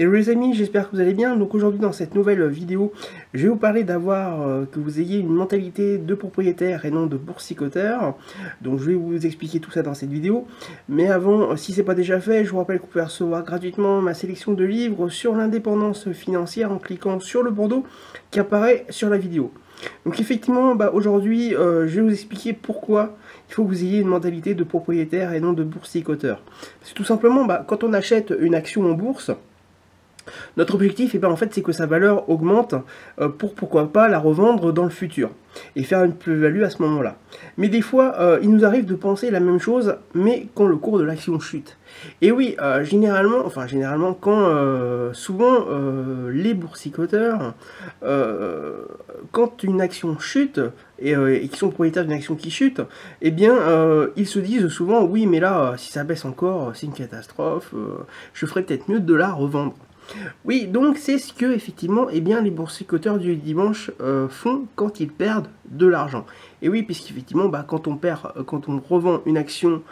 Hello les amis, j'espère que vous allez bien. Donc aujourd'hui dans cette nouvelle vidéo, je vais vous parler d'avoir que vous ayez une mentalité de propriétaire et non de boursicoteur. Donc je vais vous expliquer tout ça dans cette vidéo. Mais avant, si c'est pas déjà fait, je vous rappelle que vous pouvez recevoir gratuitement ma sélection de livres sur l'indépendance financière en cliquant sur le bandeau qui apparaît sur la vidéo. Donc effectivement, aujourd'hui, je vais vous expliquer pourquoi il faut que vous ayez une mentalité de propriétaire et non de boursicoteur. C'est tout simplement, quand on achète une action en bourse, notre objectif, en fait, c'est que sa valeur augmente pour, pourquoi pas, la revendre dans le futur et faire une plus-value à ce moment-là. Mais des fois, il nous arrive de penser la même chose, mais quand le cours de l'action chute. Et oui, généralement, souvent, les boursicoteurs, quand une action chute, et qui sont propriétaires d'une action qui chute, ils se disent souvent, oui, mais là, si ça baisse encore, c'est une catastrophe, je ferais peut-être mieux de la revendre. Oui, donc c'est ce que effectivement, les boursicoteurs du dimanche font quand ils perdent de l'argent. Et oui, puisqu'effectivement, quand on revend une action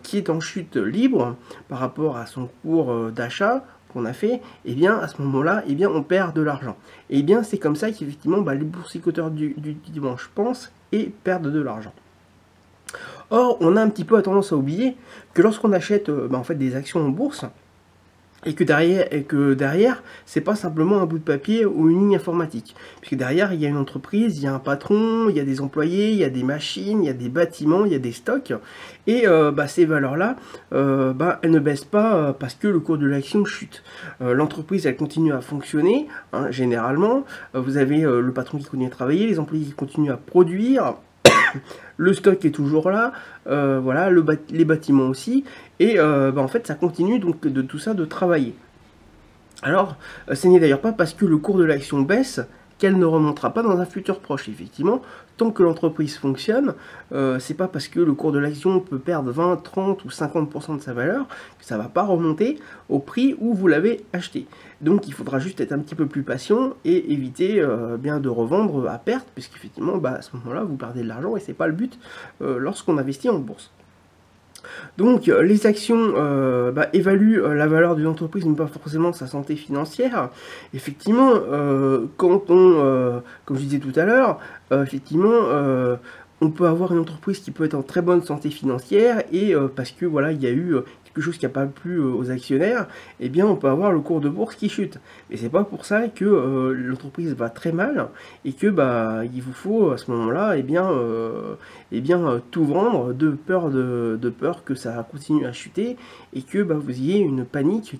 qui est en chute libre par rapport à son cours d'achat qu'on a fait, à ce moment-là, on perd de l'argent. Et c'est comme ça qu'effectivement, les boursicoteurs du dimanche pensent et perdent de l'argent. Or, on a un petit peu tendance à oublier que lorsqu'on achète des actions en bourse, et que derrière, c'est pas simplement un bout de papier ou une ligne informatique. Puisque derrière, il y a une entreprise, il y a un patron, il y a des employés, il y a des machines, il y a des bâtiments, il y a des stocks. Et ces valeurs-là, elles ne baissent pas parce que le cours de l'action chute. L'entreprise, elle continue à fonctionner, hein, généralement. Vous avez le patron qui continue à travailler, les employés qui continuent à produire. Le stock est toujours là, voilà, les bâtiments aussi, et en fait ça continue donc de tout ça de travailler. Alors, ce n'est d'ailleurs pas parce que le cours de l'action baisse qu'elle ne remontera pas dans un futur proche, effectivement. Tant que l'entreprise fonctionne, c'est pas parce que le cours de l'action peut perdre 20, 30 ou 50% de sa valeur que ça va pas remonter au prix où vous l'avez acheté. Donc il faudra juste être un petit peu plus patient et éviter de revendre à perte, puisqu'effectivement à ce moment-là vous perdez de l'argent et c'est pas le but lorsqu'on investit en bourse. Donc les actions évaluent la valeur d'une entreprise, mais pas forcément sa santé financière. Effectivement, comme je disais tout à l'heure, on peut avoir une entreprise qui peut être en très bonne santé financière et parce que voilà, il y a eu quelque chose qui n'a pas plu aux actionnaires, on peut avoir le cours de bourse qui chute. Mais c'est pas pour ça que l'entreprise va très mal et que il vous faut à ce moment-là tout vendre de peur que ça continue à chuter et que vous ayez une panique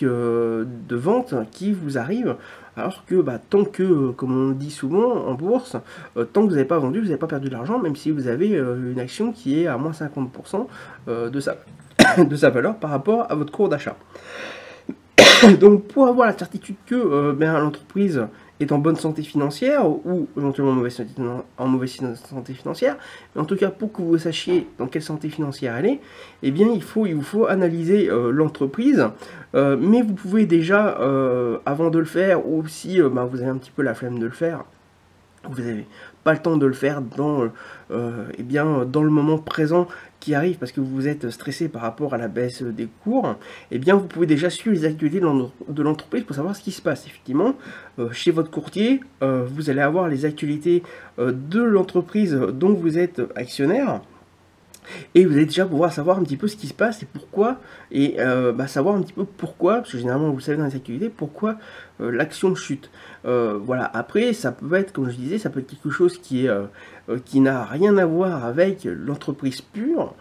de vente qui vous arrive. Alors que tant que, comme on dit souvent en bourse, tant que vous n'avez pas vendu, vous n'avez pas perdu de l'argent, même si vous avez une action qui est à moins 50% de sa valeur par rapport à votre cours d'achat. Donc pour avoir la certitude que l'entreprise est en bonne santé financière ou éventuellement en mauvaise santé financière, mais en tout cas pour que vous sachiez dans quelle santé financière elle est, il vous faut analyser l'entreprise, mais vous pouvez déjà, avant de le faire, ou si vous avez un petit peu la flemme de le faire, vous n'avez pas le temps de le faire dans le moment présent qui arrive parce que vous êtes stressé par rapport à la baisse des cours, vous pouvez déjà suivre les activités de l'entreprise pour savoir ce qui se passe. Effectivement, chez votre courtier, vous allez avoir les actualités de l'entreprise dont vous êtes actionnaire. Et vous allez déjà pouvoir savoir un petit peu ce qui se passe et pourquoi, et savoir un petit peu pourquoi, parce que généralement vous savez dans les activités, pourquoi l'action chute. Voilà, après ça peut être, comme je disais, ça peut être quelque chose qui n'a rien à voir avec l'entreprise pure,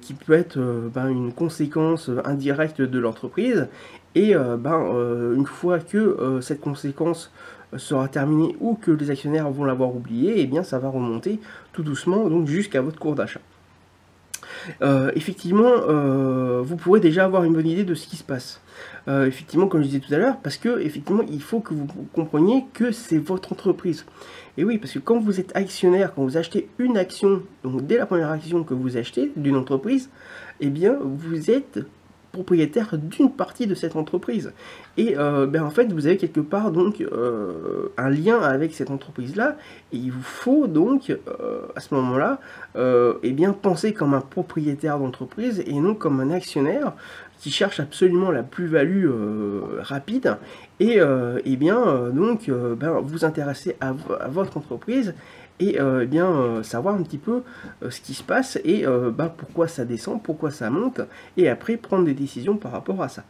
qui peut être une conséquence indirecte de l'entreprise, et une fois que cette conséquence sera terminée ou que les actionnaires vont l'avoir oublié, ça va remonter tout doucement donc jusqu'à votre cours d'achat. Vous pourrez déjà avoir une bonne idée de ce qui se passe. Effectivement, comme je disais tout à l'heure, parce que effectivement, il faut que vous compreniez que c'est votre entreprise. Et oui, parce que quand vous êtes actionnaire, quand vous achetez une action, donc dès la première action que vous achetez d'une entreprise, vous êtes propriétaire d'une partie de cette entreprise. Et en fait, vous avez quelque part donc un lien avec cette entreprise-là, et il vous faut donc à ce moment-là penser comme un propriétaire d'entreprise et non comme un actionnaire qui cherche absolument la plus-value rapide et vous intéresser à votre entreprise et savoir un petit peu ce qui se passe et pourquoi ça descend, pourquoi ça monte, et après prendre des décisions par rapport à ça.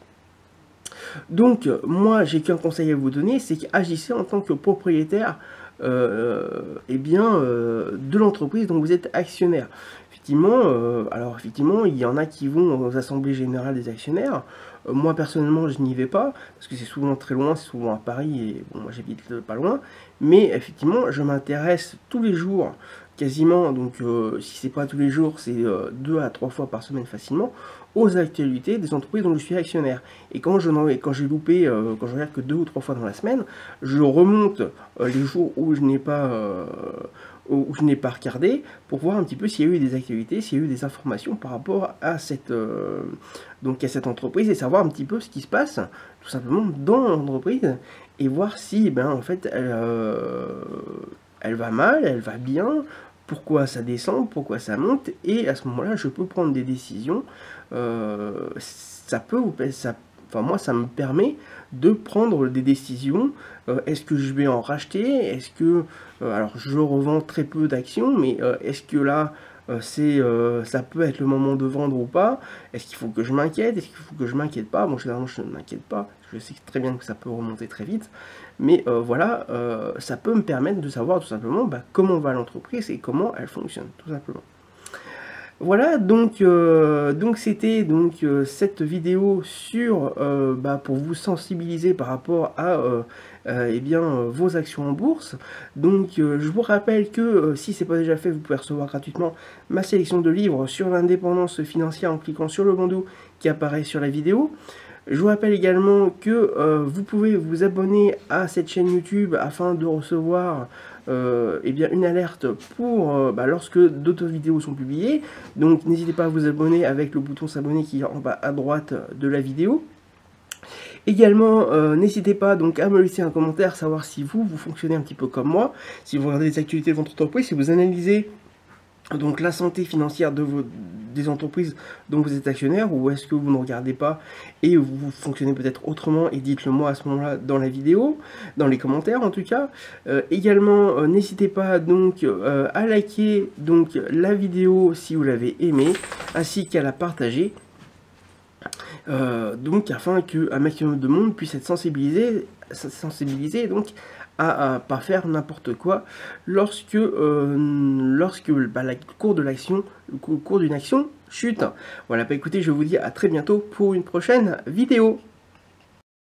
Donc moi j'ai qu'un conseil à vous donner, c'est qu'agissez en tant que propriétaire de l'entreprise dont vous êtes actionnaire. Effectivement, il y en a qui vont aux assemblées générales des actionnaires. Moi personnellement je n'y vais pas parce que c'est souvent très loin, c'est souvent à Paris et bon, moi j'habite pas loin, mais effectivement je m'intéresse tous les jours quasiment, donc si c'est pas tous les jours, c'est 2 à 3 fois par semaine facilement, aux actualités des entreprises dont je suis actionnaire. Et quand j'ai loupé, quand je regarde que 2 ou 3 fois dans la semaine, je remonte les jours où je n'ai pas regardé pour voir un petit peu s'il y a eu des actualités, s'il y a eu des informations par rapport à cette entreprise et savoir un petit peu ce qui se passe tout simplement dans l'entreprise et voir si en fait elle va mal, elle va bien, pourquoi ça descend, pourquoi ça monte, et à ce moment-là je peux prendre des décisions. Moi ça me permet de prendre des décisions. Est-ce que je vais en racheter? Est-ce que alors je revends très peu d'actions, mais est-ce que là ça peut être le moment de vendre ou pas? Est-ce qu'il faut que je m'inquiète? Est-ce qu'il faut que je m'inquiète pas? Bon, généralement je ne m'inquiète pas, je sais très bien que ça peut remonter très vite, mais ça peut me permettre de savoir tout simplement comment va l'entreprise et comment elle fonctionne, tout simplement. Voilà, donc c'était cette vidéo sur pour vous sensibiliser par rapport à vos actions en bourse. Donc je vous rappelle que si c'est pas déjà fait, vous pouvez recevoir gratuitement ma sélection de livres sur l'indépendance financière en cliquant sur le bandeau qui apparaît sur la vidéo. Je vous rappelle également que vous pouvez vous abonner à cette chaîne YouTube afin de recevoir une alerte pour lorsque d'autres vidéos sont publiées. Donc n'hésitez pas à vous abonner avec le bouton s'abonner qui est en bas à droite de la vidéo. Également, n'hésitez pas donc à me laisser un commentaire, savoir si vous fonctionnez un petit peu comme moi, si vous regardez les actualités de votre entreprise, si vous analysez donc la santé financière des entreprises dont vous êtes actionnaire, ou est-ce que vous ne regardez pas et vous fonctionnez peut-être autrement, et dites-le moi à ce moment-là dans la vidéo, dans les commentaires en tout cas. Également, n'hésitez pas donc à liker donc la vidéo si vous l'avez aimée, ainsi qu'à la partager. Afin qu'un maximum de monde puisse être sensibilisé donc à pas faire n'importe quoi lorsque le cours d'une action chute. Voilà, écoutez, je vous dis à très bientôt pour une prochaine vidéo.